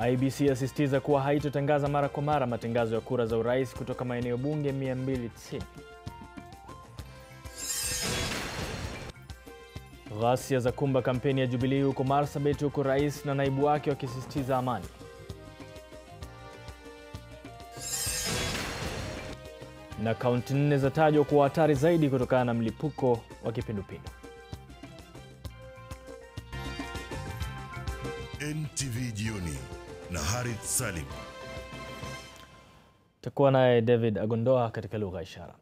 IEBC yasisitiza kuwa haitotangaza mara kwa mara matangazo ya kura za urais kutoka maeneo bunge 290. Ghasia za kumba kampeni ya Jubilee huko Marsabit, huko rais na naibu wake wakisisitiza amani. Na kaunti 4 zatajwa kuwa hatari zaidi kutokana na mlipuko wa kipindupindu. NTV Jioni na Harith Salim. Takuwa naye David Agondoa katika lugha ishara.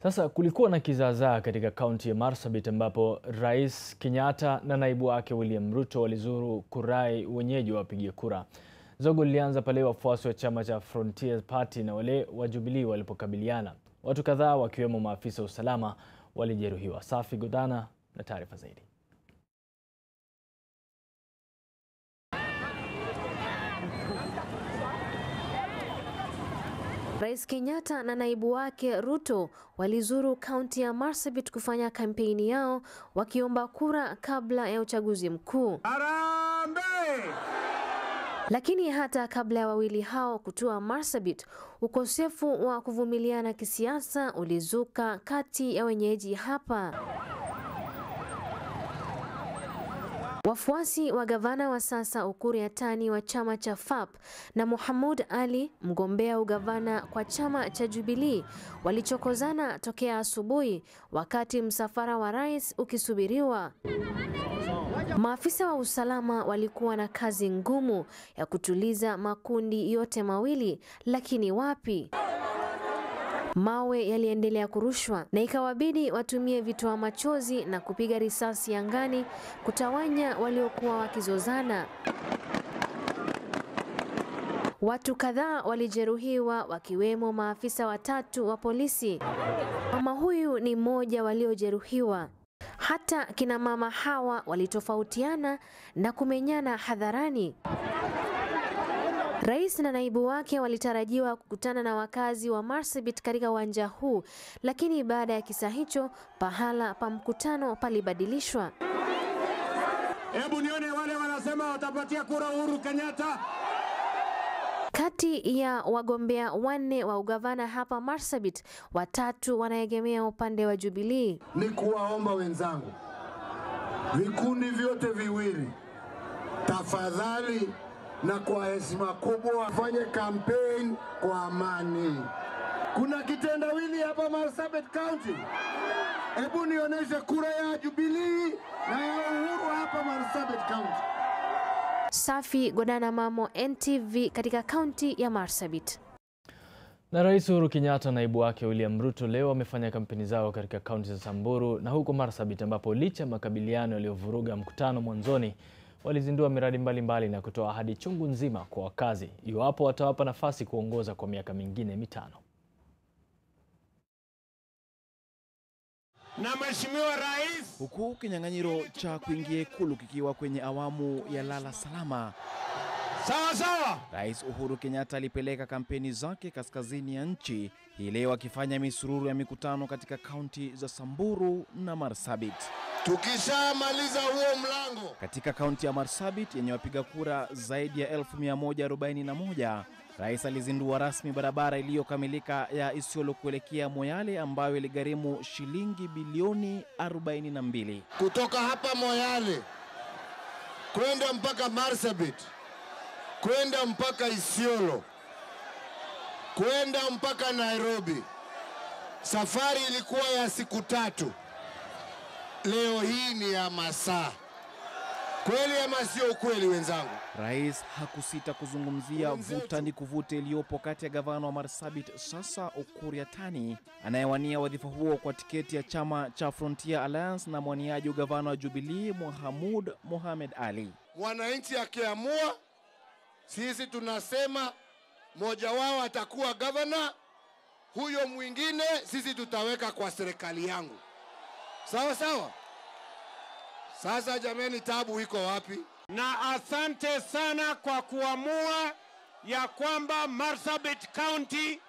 Sasa kulikuwa na kizaazaa katika kaunti ya Marsabit ambapo Rais Kenyatta na naibu wake William Ruto walizuru kurai wenyeji wapigie kura. Zogo lilianza pale wafuasi wa chama cha Frontier Party na wale wa Jubilee walipokabiliana. Watu kadhaa wakiwemo maafisa wa usalama walijeruhiwa. Safi Godana na taarifa zaidi. Rais Kenyatta na naibu wake Ruto walizuru kaunti ya Marsabit kufanya kampeni yao wakiomba kura kabla ya uchaguzi mkuu. Harambee! Lakini hata kabla ya wawili hao kutua Marsabit, ukosefu wa kuvumiliana kisiasa ulizuka kati ya wenyeji hapa. Wafuasi wa gavana wa sasa Ukur Yatani wa chama cha FAP na Mohamud Ali, mgombea ugavana kwa chama cha Jubilee, walichokozana tokea asubuhi wakati msafara wa rais ukisubiriwa. Maafisa wa usalama walikuwa na kazi ngumu ya kutuliza makundi yote mawili, lakini wapi? Mawe yaliendelea kurushwa na ikawabidi watumie vitoa machozi na kupiga risasi angani kutawanya waliokuwa wakizozana. Watu kadhaa walijeruhiwa wakiwemo maafisa watatu wa polisi. Mama huyu ni mmoja waliojeruhiwa. Hata kina mama hawa walitofautiana na kumenyana hadharani. Rais na naibu wake walitarajiwa kukutana na wakazi wa Marsabit katika uwanja huu, lakini baada ya kisa hicho, pahala pa mkutano palibadilishwa. Hebu nione wale wanasema watapatia kura Uhuru Kenyatta. Kati ya wagombea 4 wa ugavana hapa Marsabit, 3 wanaegemea upande wa Jubilee. Ni kuwaomba wenzangu, vikundi vyote viwili, tafadhali na kwa heshima kubwa fanye campaign kwa amani. Kuna kitendawili hapa Marsabit County. Hebu nionyeshe kura ya Jubilee na ya Uhuru hapa Marsabit County. Safi Godana Mamo, NTV katika kaunti ya Marsabit. Na Rais Uhuru Kenyatta na naibu wake William Ruto leo wamefanya kampeni zao katika kaunti za Samburu na huko Marsabit ambapo licha makabiliano yaliyovuruga mkutano mwanzoni, walizindua miradi mbalimbali na kutoa ahadi chungu nzima kwa wakazi iwapo watawapa nafasi kuongoza kwa miaka mingine 5. Na Mheshimiwa Rais, huku kinyang'anyiro cha kuingia ikulu kikiwa kwenye awamu ya lala salama. Sawa. Rais Uhuru Kenyatta alipeleka kampeni zake kaskazini ya nchi, hii leo akifanya misururu ya mikutano katika kaunti za Samburu na Marsabit. Tukishamaliza huo mlango, katika kaunti ya Marsabit yenye wapiga kura zaidi ya 1141, rais alizindua rasmi barabara iliyokamilika ya Isiolo kuelekea Moyale ambayo iligharimu shilingi bilioni 42. Kutoka hapa Moyale kwenda mpaka Marsabit, kwenda mpaka Isiolo, kwenda mpaka Nairobi. Safari ilikuwa ya siku 3. Leo hii ni ya masaa. Kweli ama sio ukweli wenzangu? Rais hakusita kuzungumzia vuta ni kuvute iliyopo kati ya gavana wa Marsabit sasa Ukur Yatani anayewania wadhifa huo kwa tiketi ya chama cha Frontier Alliance na mwaniaji wa gavana wa Jubilee Mohamed Ali. Wananchi akiamua, sisi tunasema mmoja wao atakuwa gavana, huyo mwingine sisi tutaweka kwa serikali yangu. Sawa sawa. Sasa jameni, tabu iko wapi? Na asante sana kwa kuamua ya kwamba Marsabit County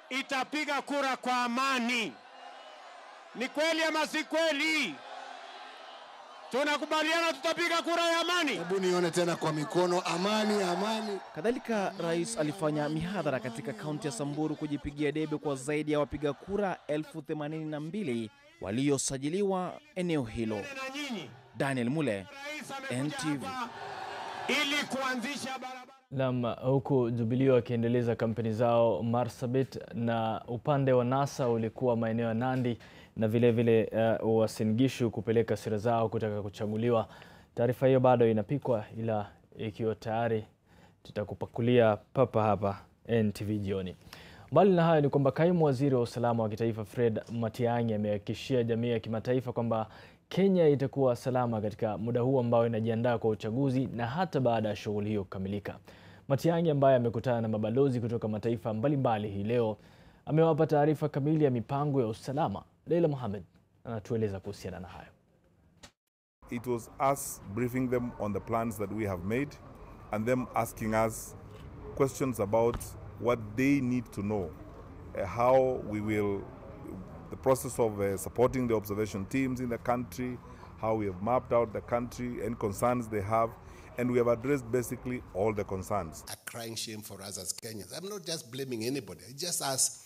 itapiga kura kwa amani. Ni kweli ama si kweli? Tunakubaliana tutapiga kura ya amani. Hebu nione tena kwa mikono, amani, amani. Kadhalika, rais alifanya mihadhara katika kaunti ya Samburu kujipigia debe kwa zaidi ya wapiga kura 82,000 waliosajiliwa eneo hilo. Daniel Mule, NTV. Ili kuanzisha barabara. Naam, huku Jubilee wakiendeleza kampeni zao Marsabit, na upande wa NASA ulikuwa maeneo ya Nandi na vile vile Uasin Gishu kupeleka sera zao kutaka kuchaguliwa. Taarifa hiyo bado inapikwa, ila ikiwa tayari tutakupakulia papa hapa NTV jioni. Mbali na hayo ni kwamba kaimu waziri wa usalama wa kitaifa Fred Matiang'i amehakikishia jamii ya kimataifa kwamba Kenya itakuwa salama katika muda huu ambao inajiandaa kwa uchaguzi na hata baada ya shughuli hiyo kukamilika. Matiang'i ambaye amekutana na mabalozi kutoka mataifa mbalimbali hii leo amewapa taarifa kamili ya mipango ya usalama. Leila Mohamed anatueleza kuhusiana na hayo. It was us briefing them on the plans that we have made and them asking us questions about what they need to know, how we will, the process of supporting the observation teams in the country, how we have mapped out the country and concerns they have, and we have addressed basically all the concerns. A crying shame for us as Kenyans. I'm not just blaming anybody. Just as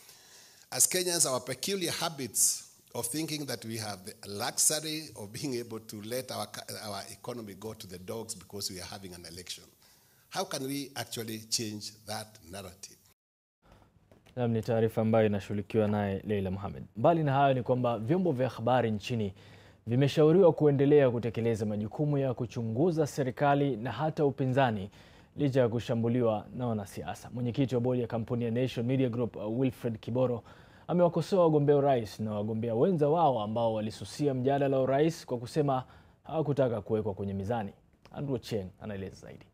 Kenyans, our peculiar habits of thinking that we have the luxury of being able to let our economy go to the dogs because we are having an election. How can we actually change that narrative? Ni taarifa ambayo inashughulikiwa naye Leila Mohamed. Mbali na hayo ni kwamba vyombo vya habari nchini vimeshauriwa kuendelea kutekeleza majukumu ya kuchunguza serikali na hata upinzani licha ya kushambuliwa na wanasiasa. Mwenyekiti wa bodi ya kampuni ya Nation Media Group Wilfred Kiboro amewakosoa wagombea urais na wagombea wenza wao ambao walisusia mjadala wa urais kwa kusema hawakutaka kuwekwa kwenye mizani. Andrew Cheng anaeleza zaidi.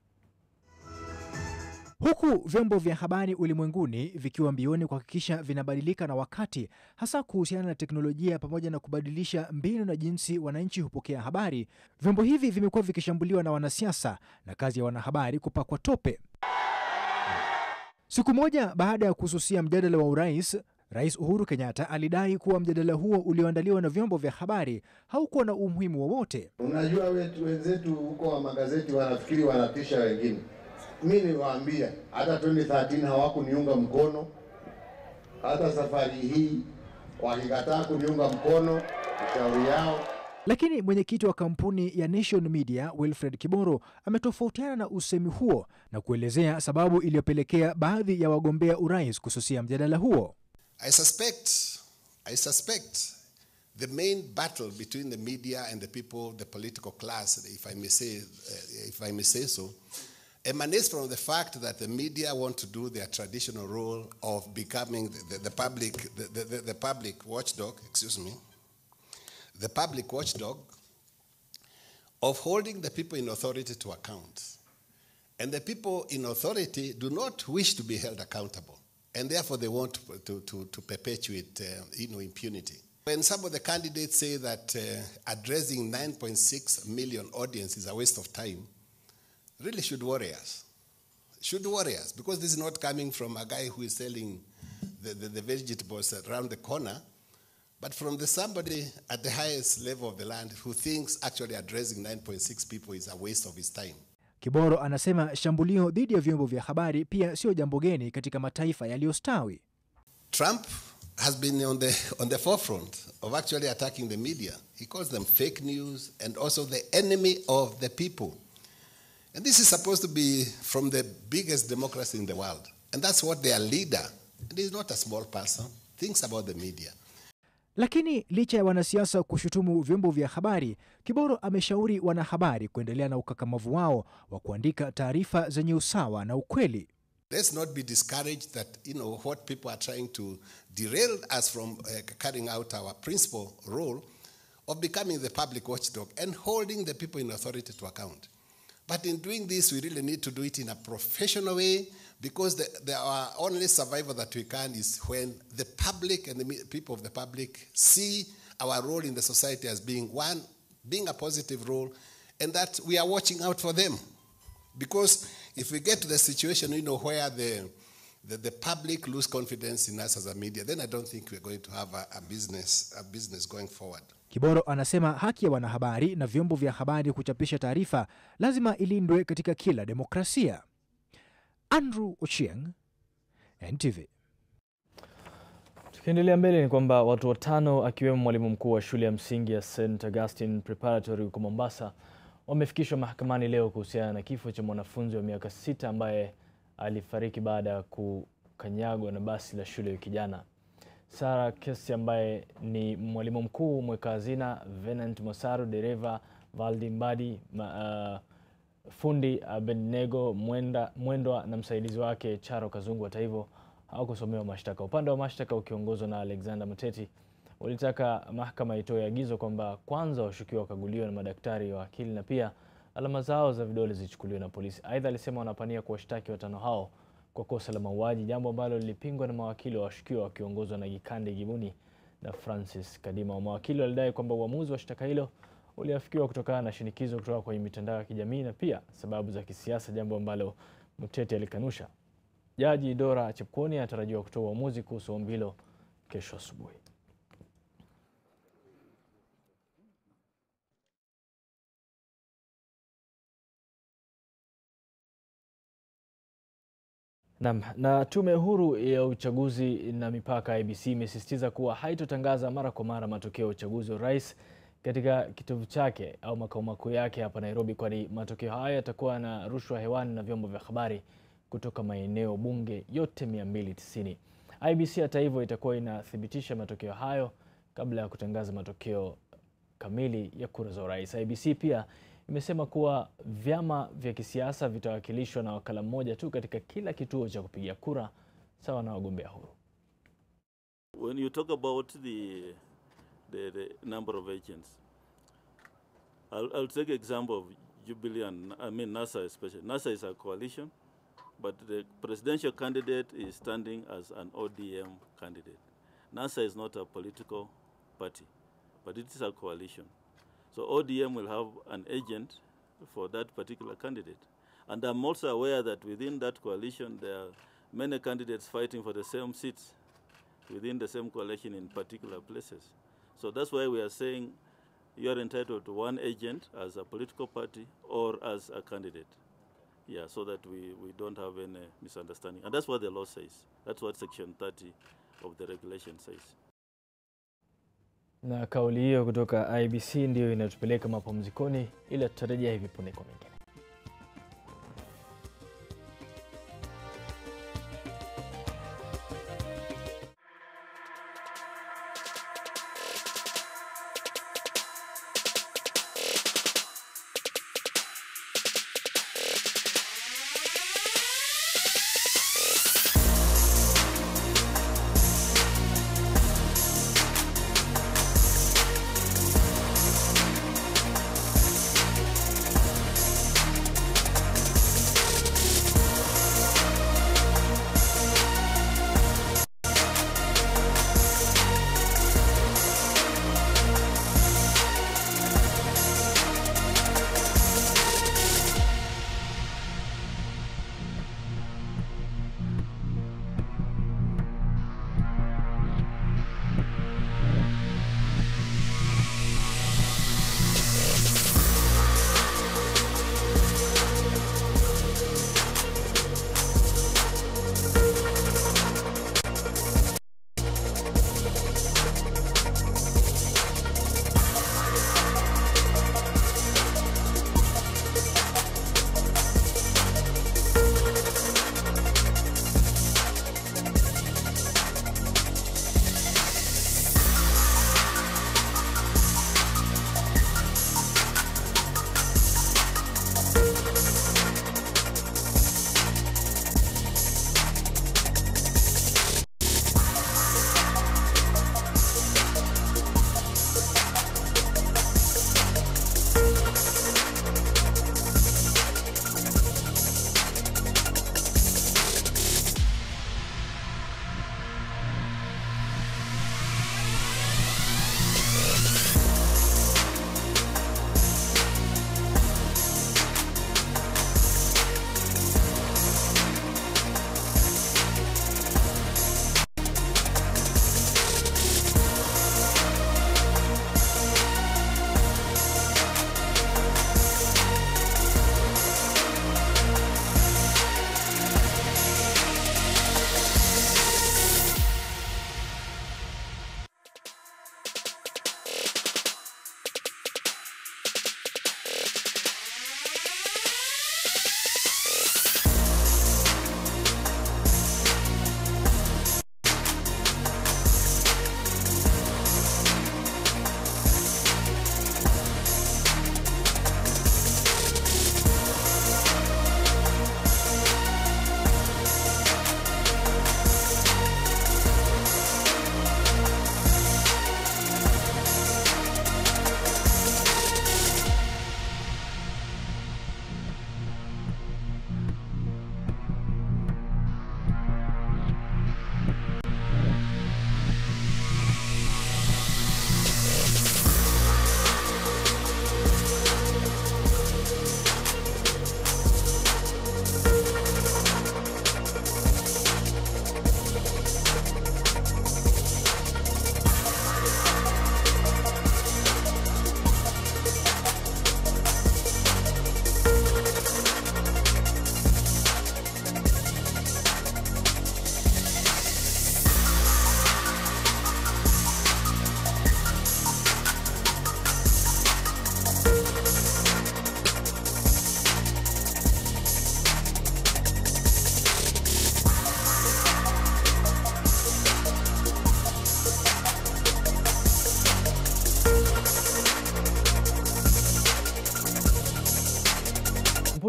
Huku vyombo vya habari ulimwenguni vikiwa mbioni kuhakikisha vinabadilika na wakati, hasa kuhusiana na teknolojia pamoja na kubadilisha mbinu na jinsi wananchi hupokea habari, vyombo hivi vimekuwa vikishambuliwa na wanasiasa na kazi ya wanahabari kupakwa tope. Siku moja baada ya kususia mjadala wa urais, Rais Uhuru Kenyatta alidai kuwa mjadala huo ulioandaliwa na vyombo vya habari haukuwa na umuhimu wowote. Unajua wenzetu huko wa magazeti wanafikiri wanatisha wengine. Mimi niwaambia hata 2013 hawakuniunga mkono. Hata safari hii wakikataa kuniunga mkono, shauri yao. Lakini mwenyekiti wa kampuni ya Nation Media Wilfred Kiboro ametofautiana na usemi huo na kuelezea sababu iliyopelekea baadhi ya wagombea urais kususia mjadala huo. I suspect the main battle between the media and the people, the political class, if I may say so, emanates from the fact that the media want to do their traditional role of becoming the public watchdog, the public watchdog of holding the people in authority to account. And the people in authority do not wish to be held accountable. And therefore they want to perpetuate impunity. When some of the candidates say that addressing 9.6 million audience is a waste of time, really should worry us. Because this is not coming from a guy who is selling the vegetables around the corner, but from somebody at the highest level of the land who thinks actually addressing 9.6 people is a waste of his time. Kiboro anasema shambulio dhidi ya vyombo vya habari pia sio jambo geni katika mataifa yaliyostawi. Trump has been on the forefront of actually attacking the media. He calls them fake news and also the enemy of the people. And this is supposed to be from the biggest democracy in the world. And that's what their leader, and he's not a small person, thinks about the media. Lakini licha ya wanasiasa kushutumu vyombo vya habari, Kiboro ameshauri wanahabari kuendelea na ukakamavu wao wa kuandika taarifa zenye usawa na ukweli. Let's not be discouraged that what people are trying to derail us from carrying out our principal role of becoming the public watchdog and holding the people in authority to account. But in doing this, we really need to do it in a professional way, because our only survival that we can is when the public and the people of the public see our role in the society as being a positive role, and that we are watching out for them. Because if we get to the situation, where the public lose confidence in us as a media, then I don't think we're going to have a business going forward. Kiboro anasema haki ya wanahabari na vyombo vya habari kuchapisha taarifa lazima ilindwe katika kila demokrasia. Andrew Ochieng, NTV. Tukiendelea mbele ni kwamba watu 5 akiwemo mwalimu mkuu wa shule ya msingi ya St. Augustine Preparatory huko Mombasa wamefikishwa mahakamani leo kuhusiana na kifo cha mwanafunzi wa miaka 6 ambaye alifariki baada ya kukanyagwa na basi la shule wiki jana. Sara Kesi ambaye ni mwalimu mkuu, mweka hazina Venant Mosaru, dereva Valdi Mbadi, fundi Abednego Mwendwa na msaidizi wake Charo Kazungu. Hata hivyo hawakusomewa mashtaka. Upande wa mashtaka ukiongozwa na Alexander Muteti walitaka mahakama itoe agizo kwamba kwanza washukiwa wakaguliwe na madaktari wa akili na pia alama zao za vidole zichukuliwe na polisi. Aidha alisema wanapania kuwashtaki 5 hao kwa kosa la mauaji, jambo ambalo lilipingwa na mawakili wa washukiwa wakiongozwa na Gikande Gibuni na Francis Kadima. Mawakili walidai kwamba uamuzi wa shtaka hilo uliafikiwa kutokana na shinikizo kutoka kwenye mitandao ya kijamii na pia sababu za kisiasa, jambo ambalo Muteti alikanusha. Jaji Dora Chepkoni anatarajiwa kutoa uamuzi kuhusu ombi hilo kesho asubuhi. Na tume huru ya uchaguzi na mipaka IEBC imesisitiza kuwa haitotangaza mara kwa mara matokeo ya uchaguzi wa rais katika kitovu chake au makao makuu yake hapa Nairobi, kwani matokeo haya yatakuwa na rushwa hewani na vyombo vya habari kutoka maeneo bunge yote 290. IEBC hata hivyo itakuwa inathibitisha matokeo hayo kabla ya kutangaza matokeo kamili ya kura za rais. IEBC pia imesema kuwa vyama vya kisiasa vitawakilishwa na wakala mmoja tu katika kila kituo cha kupigia kura sawa na wagombea huru. When you talk about the number of agents, I'll take example of Jubilee and NASA especially. NASA is a coalition, but the presidential candidate is standing as an ODM candidate. NASA is not a political party, but it is a coalition. So ODM will have an agent for that particular candidate. And I'm also aware that within that coalition, there are many candidates fighting for the same seats within the same coalition in particular places. So that's why we are saying you are entitled to one agent as a political party or as a candidate. Yeah, so that we don't have any misunderstanding. And that's what the law says. That's what Section 30 of the regulation says. Na kauli hiyo kutoka IEBC ndio inatupeleka mapumzikoni, ila tutarejea hivi punde kwa mengine.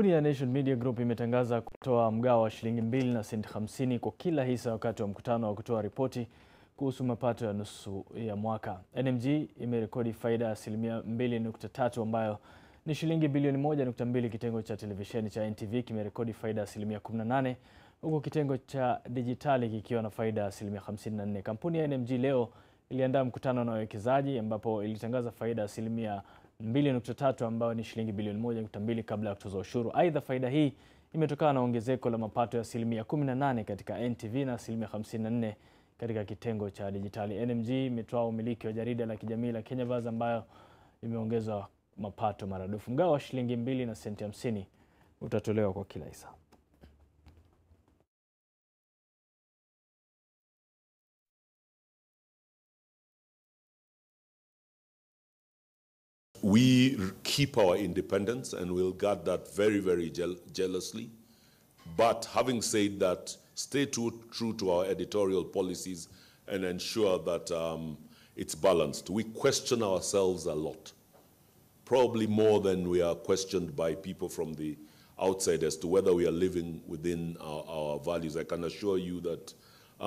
Kampuni ya Nation Media Group imetangaza kutoa mgao wa shilingi 2 na senti 50 kwa kila hisa wakati wa mkutano wa kutoa ripoti kuhusu mapato ya nusu ya mwaka. NMG imerekodi faida ya asilimia 2.3 ambayo ni shilingi bilioni 1.2. Kitengo cha televisheni cha NTV kimerekodi faida ya asilimia 18, huku kitengo cha dijitali kikiwa na faida ya asilimia 54. Kampuni ya NMG leo iliandaa mkutano na wawekezaji ambapo ilitangaza faida ya asilimia 2.3 ambayo ni shilingi bilioni 1.2 kabla ya kutoza ushuru. Aidha, faida hii imetokana na ongezeko la mapato ya asilimia 18 katika NTV na asilimia 54 katika kitengo cha dijitali. NMG imetoa umiliki wa jarida la kijamii la Kenya Buzz ambayo imeongeza mapato maradufu. Mgao wa shilingi 2 na senti 50 utatolewa kwa kila hisa. We keep our independence and we'll guard that very, very jealously. But having said that, stay true to our editorial policies and ensure that it's balanced. We question ourselves a lot, probably more than we are questioned by people from the outside as to whether we are living within our values. I can assure you that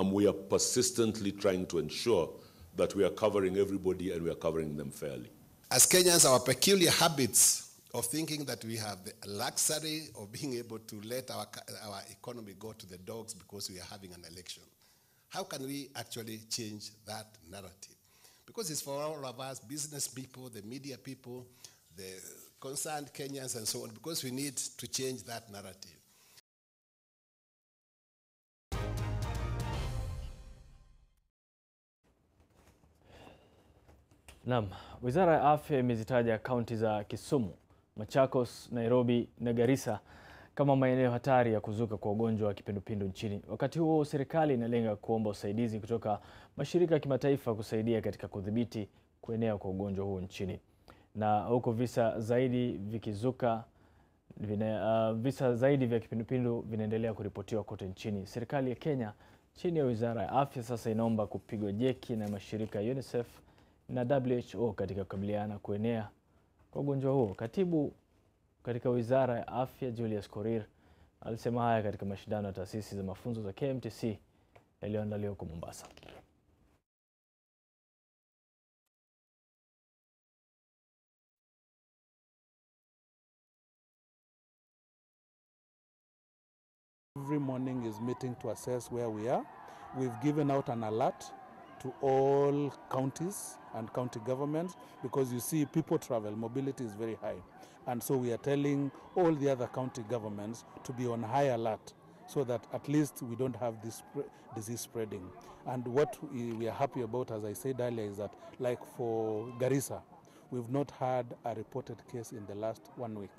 we are persistently trying to ensure that we are covering everybody and we are covering them fairly. As Kenyans, our peculiar habits of thinking that we have the luxury of being able to let our economy go to the dogs because we are having an election. How can we actually change that narrative? Because it's for all of us, business people, the media people, the concerned Kenyans and so on, because we need to change that narrative. Naam, Wizara ya Afya imezitaja kaunti za Kisumu, Machakos, Nairobi na Garissa kama maeneo hatari ya kuzuka kwa ugonjwa wa kipindupindu nchini. Wakati huo, serikali inalenga kuomba usaidizi kutoka mashirika ya kimataifa kusaidia katika kudhibiti kuenea kwa ugonjwa huu nchini. Na huko visa zaidi vya kipindupindu vinaendelea kuripotiwa kote nchini. Serikali ya Kenya chini ya Wizara ya Afya sasa inaomba kupigwa jeki na mashirika ya UNICEF na WHO katika kukabiliana kuenea kwa ugonjwa huo. Katibu katika Wizara ya Afya Julius Korir alisema haya katika mashindano ya taasisi za mafunzo za KMTC yaliyoandaliwa huko Mombasa. Every morning is meeting to assess where we are. We've given out an alert to all counties and county governments because you see people travel, mobility is very high. And so we are telling all the other county governments to be on high alert so that at least we don't have this disease spreading. And what we are happy about, as I said earlier, is that like for Garissa, we've not had a reported case in the last 1 week,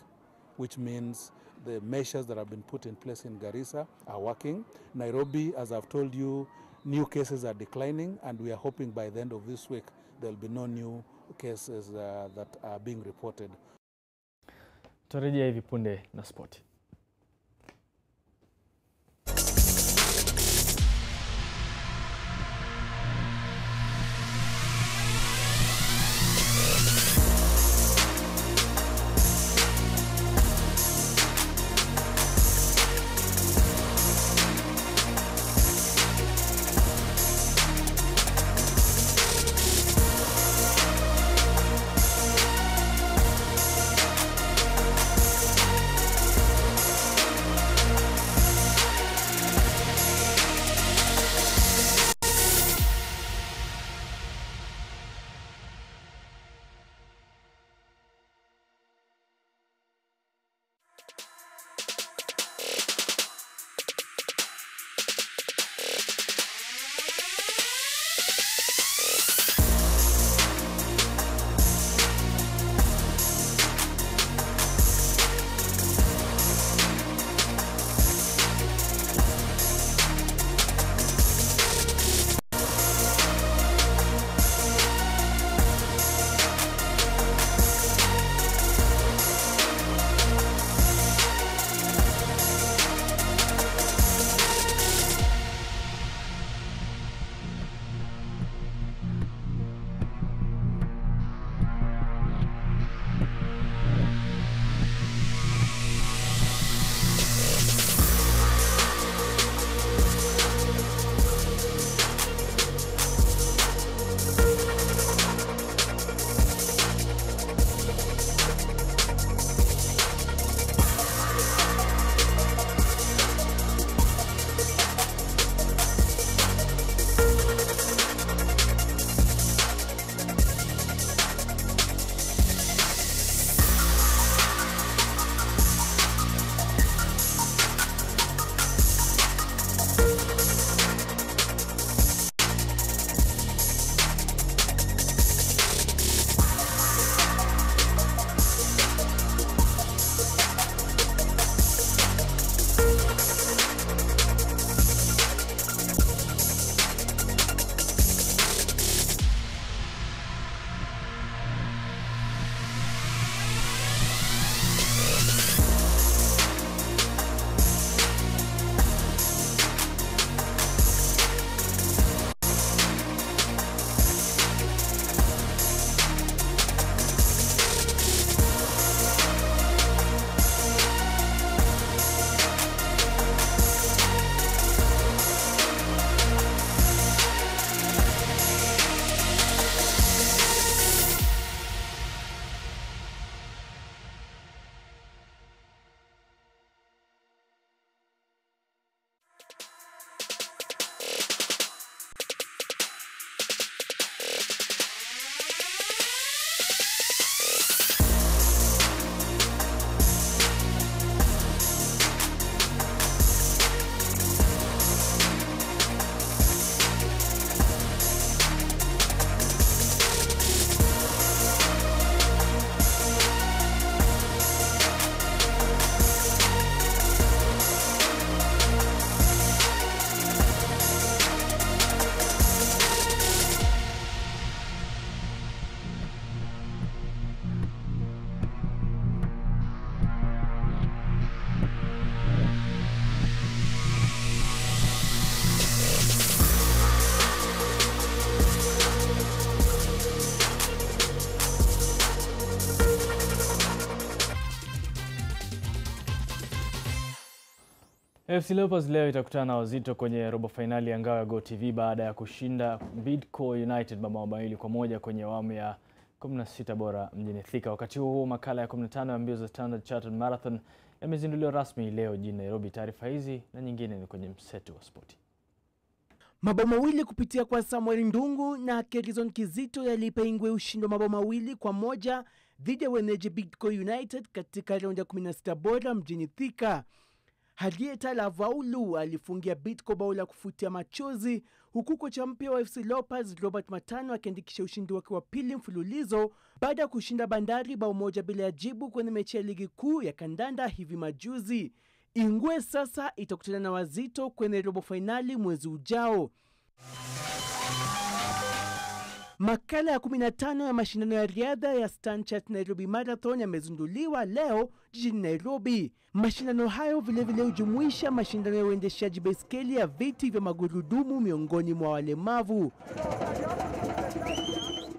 which means the measures that have been put in place in Garissa are working. Nairobi, as I've told you, new cases are declining, and we are hoping by the end of this week there will be no new cases that are being reported. Turejea hivi punde na spoti. FC Leopards leo itakutana na Wazito kwenye robo finali ya ngao ya GoTV baada ya kushinda Bidco United mabao 2-1 kwenye awamu ya 16 bora mjini Thika. Wakati huo makala ya 15 ya mbio za Standard Chartered Marathon yamezinduliwa rasmi leo jijini Nairobi. Taarifa hizi na nyingine ni kwenye mseto wa spoti. Mabao 2 kupitia kwa Samuel Ndungu na Kerizon Kizito yalipa Ingwe ushindi mabao 2-1 dhidi ya wenyeji Bidco United katika raundi ya 16 bora mjini Thika. Hadieta Lavaulu alifungia Bidco bao la kufutia machozi, huku kocha mpya wa FC Leopards Robert Matano akiandikisha ushindi wake wa pili mfululizo baada ya kushinda Bandari bao 1 bila jibu kwenye mechi ya ligi kuu ya kandanda hivi majuzi. Ingwe sasa itakutana na Wazito kwenye robo finali mwezi ujao. Makala ya 15 ya mashindano ya riadha ya Standard Chartered Nairobi Marathon yamezinduliwa leo jijini Nairobi. Mashindano hayo vilevile hujumuisha mashindano ya uendeshaji baiskeli ya viti vya magurudumu miongoni mwa walemavu.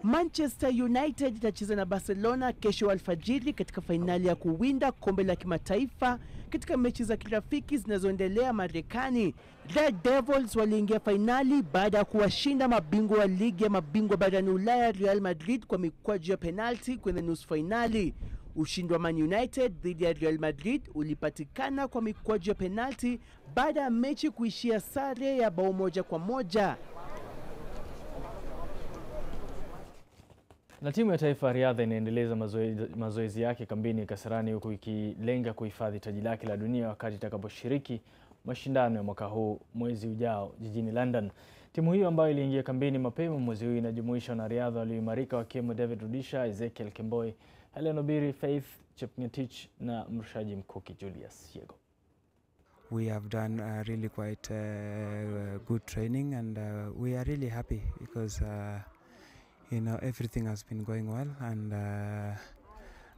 Manchester United itacheza na Barcelona kesho alfajiri katika fainali ya kuwinda kombe la kimataifa katika mechi za kirafiki zinazoendelea Marekani. Red Devils waliingia fainali baada ya kuwashinda mabingwa wa ligi ya mabingwa barani Ulaya Real Madrid kwa mikwaju ya penalti kwenye nusu fainali. Ushindi wa Man United dhidi ya Real Madrid ulipatikana kwa mikwaju ya penalti baada ya mechi kuishia sare ya bao 1-1. Na timu ya taifa ya riadha inaendeleza mazoezi yake kambini Kasarani, huku ikilenga kuhifadhi taji lake la dunia wakati itakaposhiriki mashindano ya mwaka huu mwezi ujao jijini London. Timu hiyo ambayo iliingia kambini mapema mwezi huu inajumuisha wanariadha walioimarika wakiwemo David Rudisha, Ezekiel Kemboi, Helen Obiri, Faith Chepngetich na mrushaji mkuki Julius Yego. We have done really quite good training, and we are really happy because you know, everything has been going well, and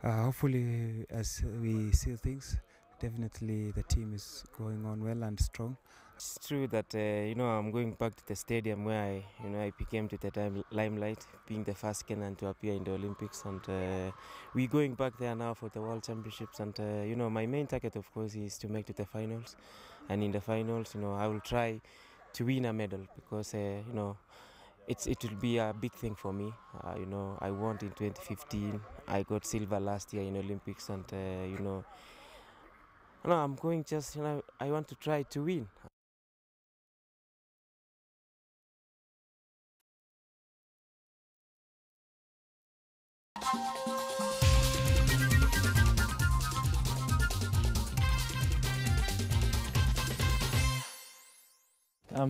hopefully as we see things, definitely the team is going on well and strong. It's true that you know, I'm going back to the stadium where I became to the limelight, being the first Kenyan to appear in the Olympics, and we're going back there now for the World Championships. And you know, my main target, of course, is to make to the finals, and in the finals, you know, I will try to win a medal because you know, it will be a big thing for me. You know, I won in 2015. I got silver last year in Olympics, and you know, I'm going just, you know, I want to try to win.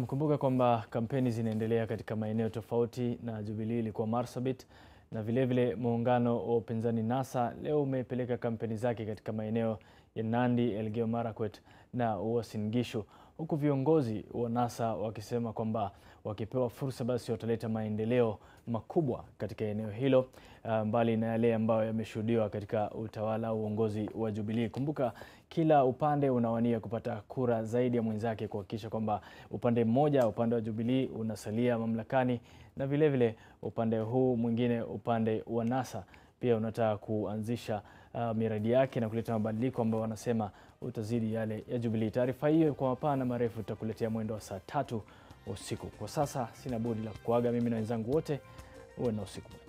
Kumbuka kwamba kampeni zinaendelea katika maeneo tofauti na Jubilee ilikuwa Marsabit, na vilevile muungano wa upinzani NASA leo umepeleka kampeni zake katika maeneo ya Nandi, Elgeyo Marakwet na Uasin Gishu, huku viongozi wa NASA wakisema kwamba wakipewa fursa basi wataleta maendeleo makubwa katika eneo hilo, mbali na yale ambayo yameshuhudiwa katika utawala uongozi wa Jubilee. Kumbuka kila upande unawania kupata kura zaidi ya mwenzake kuhakikisha kwamba upande mmoja, upande wa Jubilee, unasalia mamlakani, na vilevile upande huu mwingine, upande wa NASA, pia unataka kuanzisha miradi yake na kuleta mabadiliko ambayo wanasema utazidi yale ya Jubilee. Taarifa hiyo kwa mapana marefu tutakuletea mwendo wa saa 3 usiku. Kwa sasa sina budi la kuaga mimi na wenzangu wote. Uwe na usiku mwema.